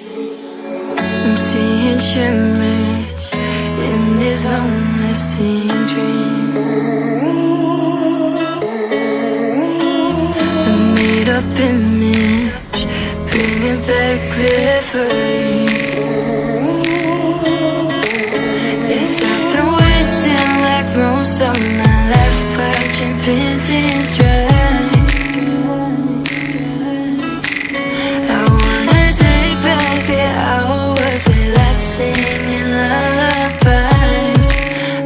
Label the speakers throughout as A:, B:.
A: I'm seeing shimmers in this long-lasting dream. A made-up image, bringing back memories. Yes, I've been wasting like most of my life, watching paintings dry. I wanna take back the hours we last singing lullabies,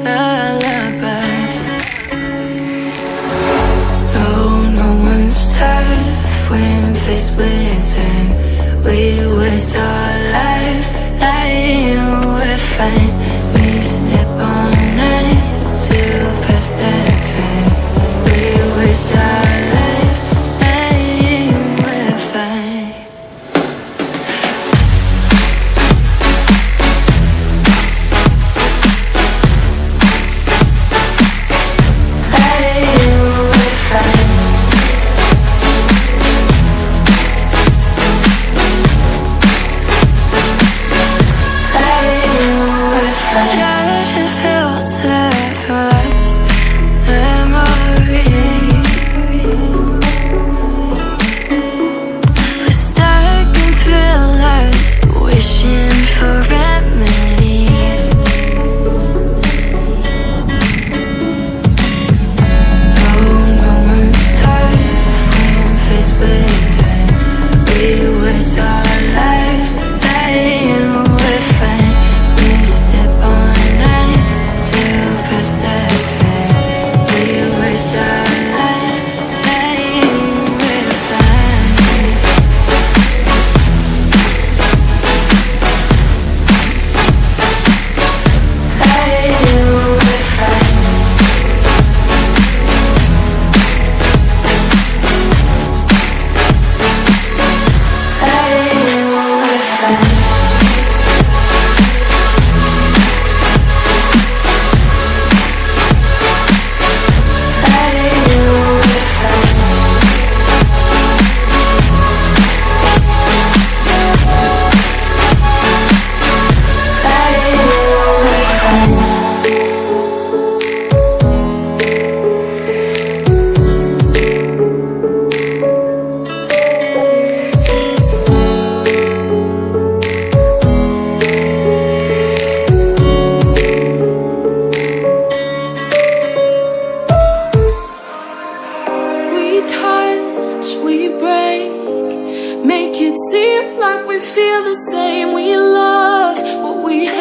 A: lullabies. Oh, no one's tough when faced with time. We waste our lives lying, we're fine. We step on night till past that time. We waste our lives lying, we're fine.
B: Make it seem like we feel the same. We love what we have.